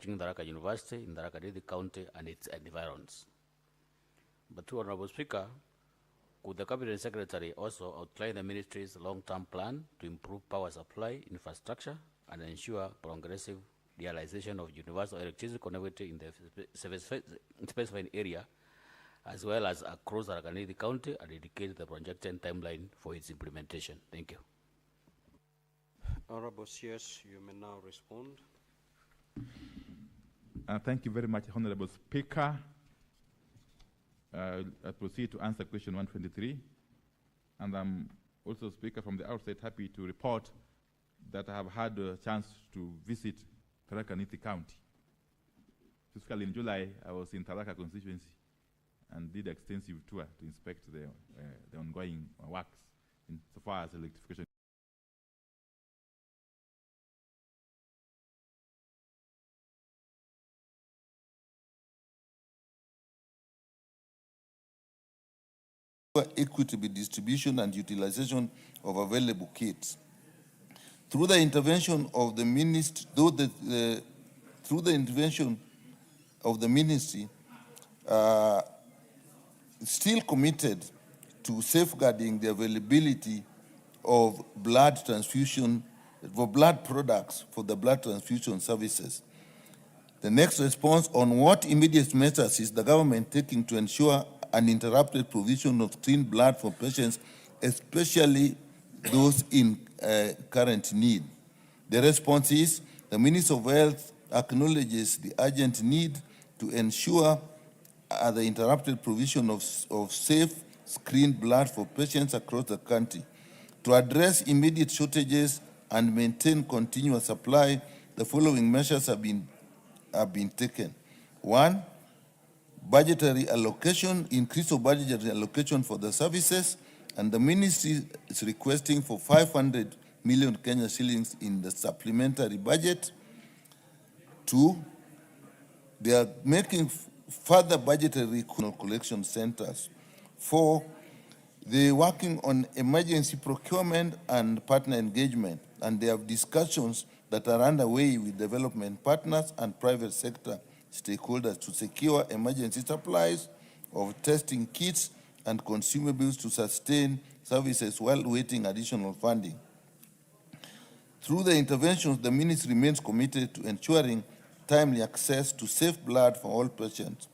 protecting Tharaka University in Tharaka County and its environs. But Honorable Speaker, could the Cabinet Secretary also outline the Ministry's long-term plan to improve power supply infrastructure and ensure progressive realization of universal electricity connectivity in the specified area, as well as across Tharaka County, and indicate the projected timeline for its implementation? Thank you. Honorable CS, you may now respond. Thank you very much, Honorable Speaker. I proceed to answer question 123. And I'm also, Speaker, from the outset happy to report that I have had a chance to visit Tharaka County. Fiscally, in July, I was in Tharaka constituency and did extensive tour to inspect the ongoing works in so far as electrification. Equitable distribution and utilization of available kits. Through the intervention of the ministry, still committed to safeguarding the availability of blood transfusion, for blood products for the blood transfusion services. The next response on what immediate measures is the government taking to ensure uninterrupted provision of clean blood for patients, especially those in current need. The response is the Minister of Health acknowledges the urgent need to ensure the interrupted provision of safe, screened blood for patients across the country. To address immediate shortages and maintain continuous supply, the following measures have been taken. 1, budgetary allocation, increase of budgetary allocation for the services, and the ministry is requesting for 500 million Kenya shillings in the supplementary budget. 2, they are making further budgetary collection centers. 4, they are working on emergency procurement and partner engagement, and they have discussions that are underway with development partners and private sector stakeholders to secure emergency supplies of testing kits and consumables to sustain services while waiting additional funding. Through the interventions, the ministry remains committed to ensuring timely access to safe blood for all patients.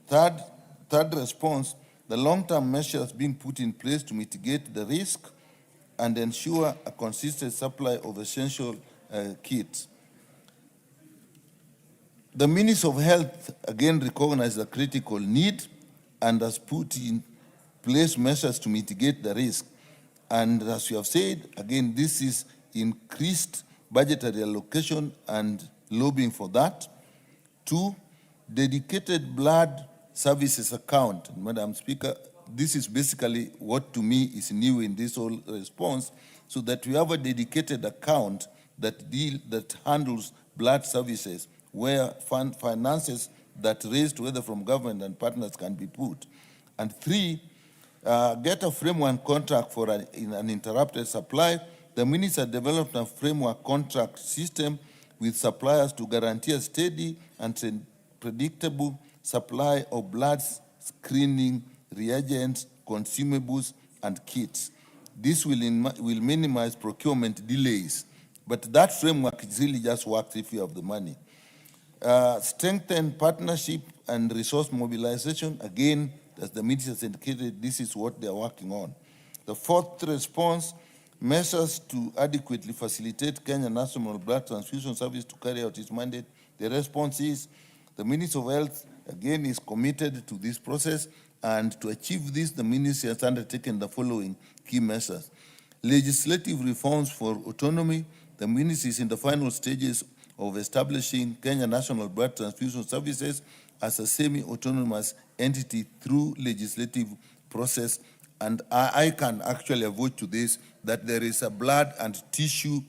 Third response, the long-term measures being put in place to mitigate the risk and ensure a consistent supply of essential kits. The Ministry of Health again recognized the critical need and has put in place measures to mitigate the risk. And as you have said, again, this is increased budgetary allocation and lobbying for that. 2, dedicated blood services account. Madam Speaker, this is basically what to me is new in this whole response, so that we have a dedicated account that handles blood services, where finances that raised whether from government and partners can be put. And 3, get a framework contract for an uninterrupted supply. The minister developed a framework contract system with suppliers to guarantee a steady and predictable supply of blood screening, reagents, consumables, and kits. This will minimize procurement delays. But that framework really just works if you have the money. Strengthen partnership and resource mobilization. Again, as the minister has indicated, this is what they are working on. The 4th response, measures to adequately facilitate Kenya National Blood Transfusion Service to carry out its mandate. The response is the Minister of Health, again, is committed to this process, and to achieve this, the ministry has undertaken the following key measures. Legislative reforms for autonomy. The ministry is in the final stages of establishing Kenya National Blood Transfusion Services as a semi-autonomous entity through legislative process. And I can actually avoid to this that there is a blood and tissue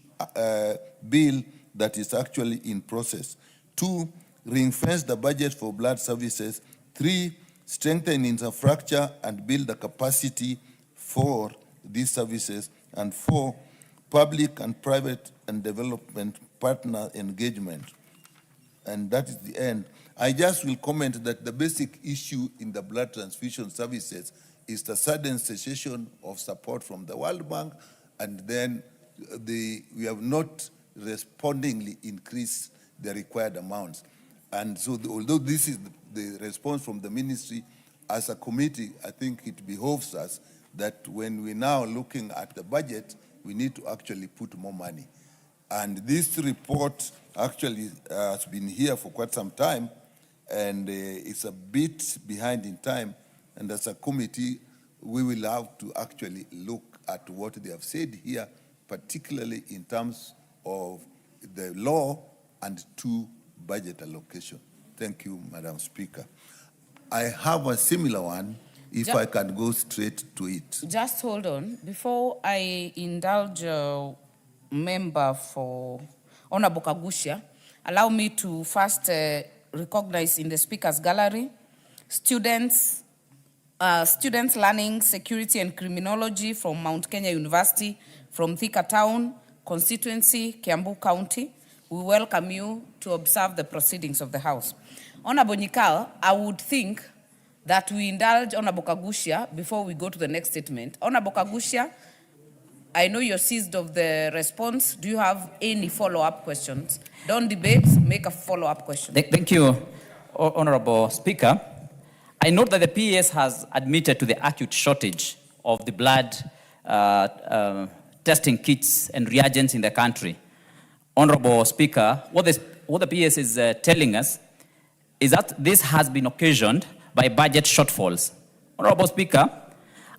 bill that is actually in process. 2, ring-fence the budget for blood services. 3, strengthen infrastructure and build the capacity for these services. And 4, public and private and development partner engagement. and that is the end. I just will comment that the basic issue in the blood transfusion services is the sudden cessation of support from the World Bank, and then we have not respondingly increased the required amounts. And so although this is the response from the ministry, as a committee, I think it behoves us that when we're now looking at the budget, we need to actually put more money. And this report actually has been here for quite some time, and it's a bit behind in time. And as a committee, we will have to actually look at what they have said here, particularly in terms of the law and budget allocation. Thank you, Madam Speaker. I have a similar one, if I can go straight to it. Just hold on. Before I indulge member for Honorable Kagusha, allow me to first recognize in the speakers gallery students learning security and criminology from Mount Kenya University, from Thika Town, constituency, Kiambu County. We welcome you to observe the proceedings of the House. Honorable Nyikal, I would think that we indulge Honorable Kagusha before we go to the next statement. Honorable Kagusha, I know you're seized of the response. Do you have any follow-up questions? Don't debate, make a follow-up question. Thank you, Honorable Speaker. I note that the PES has admitted to the acute shortage of the blood testing kits and reagents in the country. Honorable Speaker, what the PES is telling us is that this has been occasioned by budget shortfalls. Honorable Speaker,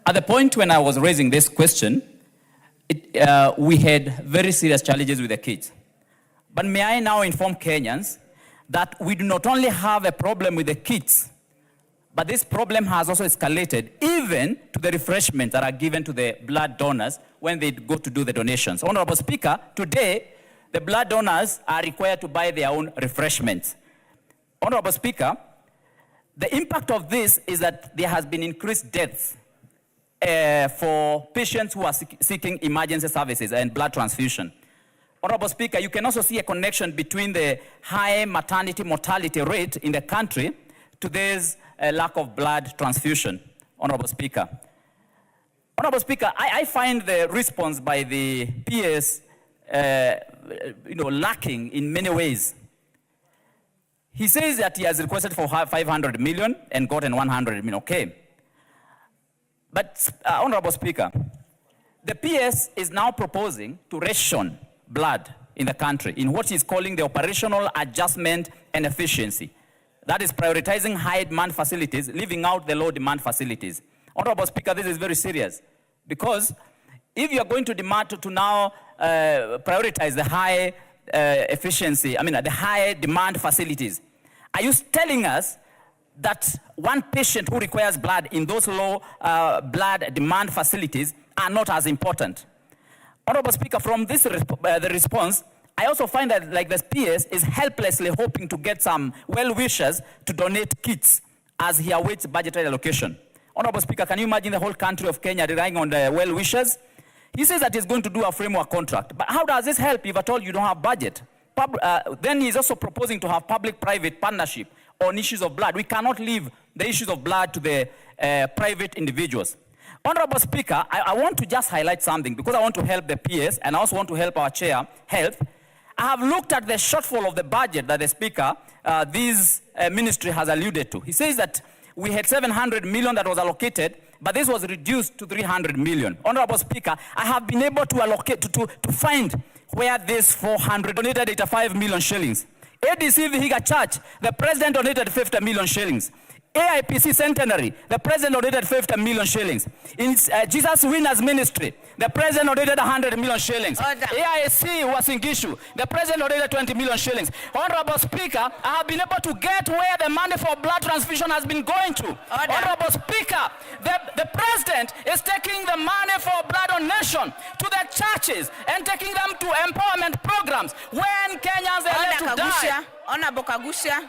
at the point when I was raising this question, we had very serious challenges with the kits. But may I now inform Kenyans that we do not only have a problem with the kits, but this problem has also escalated even to the refreshments that are given to the blood donors when they go to do the donations. Honorable Speaker, today, the blood donors are required to buy their own refreshments. Honorable Speaker, the impact of this is that there has been increased deaths for patients who are seeking emergency services and blood transfusion. Honorable Speaker, you can also see a connection between the high maternity mortality rate in the country to this lack of blood transfusion. Honorable Speaker. Honorable Speaker, I find the response by the PS lacking in many ways. He says that he has requested for 500 million and gotten 100 million, okay. But, Honorable Speaker, the PS is now proposing to ration blood in the country in what he's calling the operational adjustment and efficiency. That is prioritizing high demand facilities, leaving out the low demand facilities. Honorable Speaker, this is very serious because if you are going to demand to now prioritize the high the high demand facilities, are you telling us that one patient who requires blood in those low blood demand facilities are not as important? Honorable Speaker, from this the response, I also find that like the PS is helplessly hoping to get some well-wishers to donate kits as he awaits budgetary allocation. Honorable Speaker, can you imagine the whole country of Kenya relying on the well-wishers? He says that he's going to do a framework contract. But how does this help if at all you don't have budget? Then he's also proposing to have public-private partnership on issues of blood. We cannot leave the issues of blood to the private individuals. Honorable Speaker, I want to just highlight something because I want to help the PS and I also want to help our chair, Health. I have looked at the shortfall of the budget that the Speaker, this ministry has alluded to. He says that we had 700 million that was allocated, but this was reduced to 300 million. Honorable Speaker, I have been able to allocate, to find where this 400 donated 85 million shillings. ADC Vihiga Church, the president donated 50 million shillings. AIPC Centenary, the president donated 50 million shillings. In Jesus Winners Ministry, the president donated 100 million shillings. AIC Wasingishu, the president donated 20 million shillings. Honorable Speaker, I have been able to get where the money for blood transfusion has been going to. Honorable Speaker, the president is taking the money for blood donation to the churches and taking them to empowerment programs when Kenyans are left to die. Honorable Kagusha.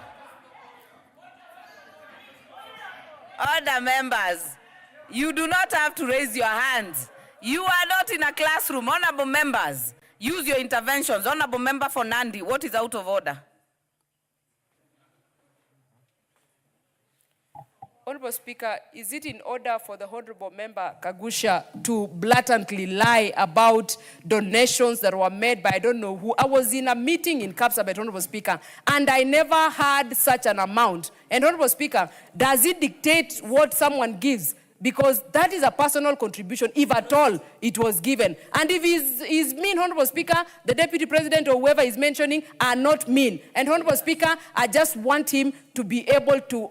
Order, members. You do not have to raise your hands. You are not in a classroom. Honorable members, use your interventions. Honorable member for Nandi, what is out of order? Honorable Speaker, is it in order for the Honorable Member Kagusha to blatantly lie about donations that were made by I don't know who? I was in a meeting in Kapsabet, Honorable Speaker, and I never heard such an amount. And Honorable Speaker, does it dictate what someone gives? Because that is a personal contribution, if at all it was given. And if he's mean, Honorable Speaker, the Deputy President or whoever is mentioning are not mean. And Honorable Speaker, I just want him to be able to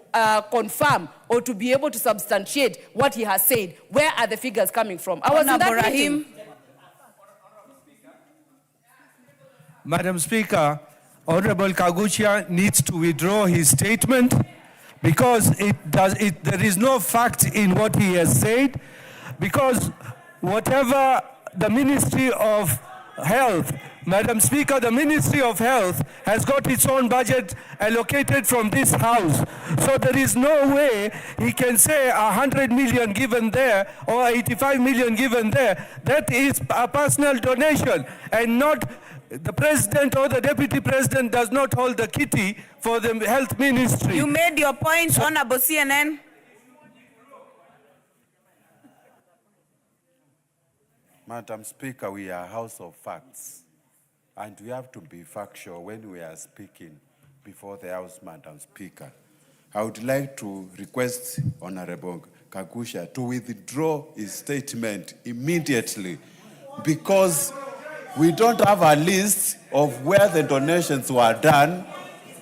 confirm or to be able to substantiate what he has said. Where are the figures coming from? I was in that meeting. Madam Speaker, Honorable Kagusha needs to withdraw his statement, because there is no fact in what he has said, because whatever the Ministry of Health, Madam Speaker, the Ministry of Health has got its own budget allocated from this House. So there is no way he can say 100 million given there or 85 million given there. That is a personal donation, and not the President or the Deputy President does not hold the kitty for the Health Ministry. You made your point, Honorable CNN. Madam Speaker, we are a house of facts, and we have to be factual when we are speaking before the House, Madam Speaker. I would like to request Honorable Kagusha to withdraw his statement immediately, because we don't have a list of where the donations were done,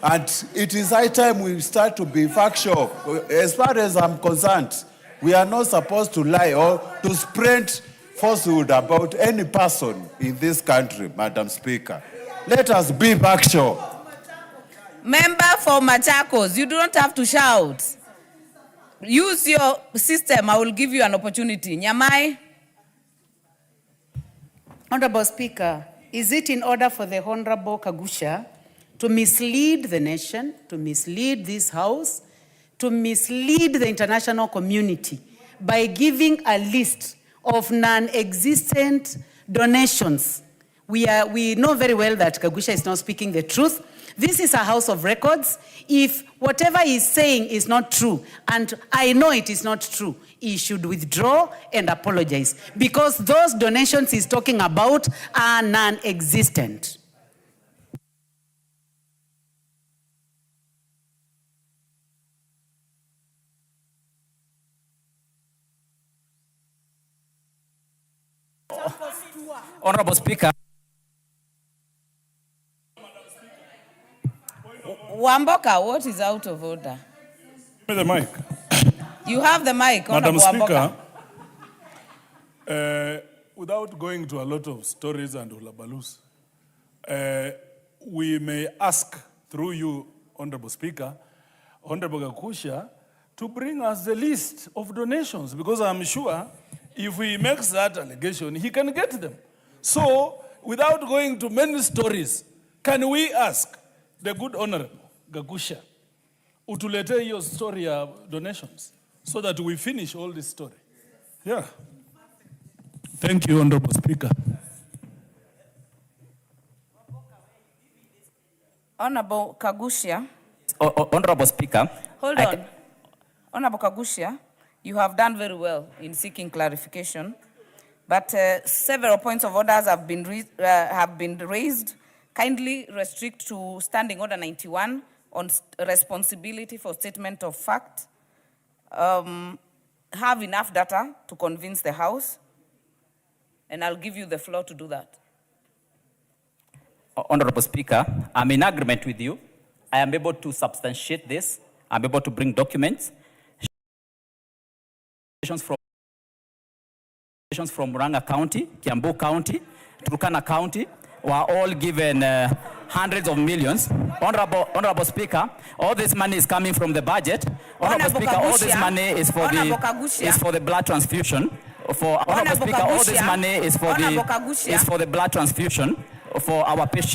and it is high time we start to be factual. As far as I'm concerned, we are not supposed to lie or to spread falsehood about any person in this country, Madam Speaker. Let us be factual. Member for Machakos, you do not have to shout. Use your system. I will give you an opportunity. Nyamai. Honorable Speaker, is it in order for the Honorable Kagusha to mislead the nation, to mislead this House, to mislead the international community by giving a list of non-existent donations? We know very well that Kagusha is not speaking the truth. This is a house of records. If whatever he's saying is not true, and I know it is not true, he should withdraw and apologize, because those donations he's talking about are non-existent. Honorable Speaker. Wamboka, what is out of order? Give me the mic. You have the mic, Madam Honorable Speaker, without going to a lot of stories and hulabalus, we may ask through you, Honorable Speaker, Honorable Kagusha, to bring us the list of donations, because I'm sure if he makes that allegation, he can get them. So, without going to many stories, can we ask the good Honorable Kagusha utulete hiyo story ya donations so that we finish all this story? Yeah. Thank you, Honorable Speaker. Honorable Kagusha. Honorable Speaker. Hold on. Honorable Kagusha, you have done very well in seeking clarification, but several points of orders have been raised. Kindly restrict to Standing Order 91 on responsibility for statement of fact. Have enough data to convince the House, and I'll give you the floor to do that. Honorable Speaker, I'm in agreement with you. I am able to substantiate this. I'm able to bring documents from Murang'a County, Kiambu County, Turkana County, were all given hundreds of millions. Honorable Speaker, all this money is coming from the budget. Honorable Speaker, all this money is for the blood transfusion. Honorable Speaker, all this money is for the blood transfusion for our patients.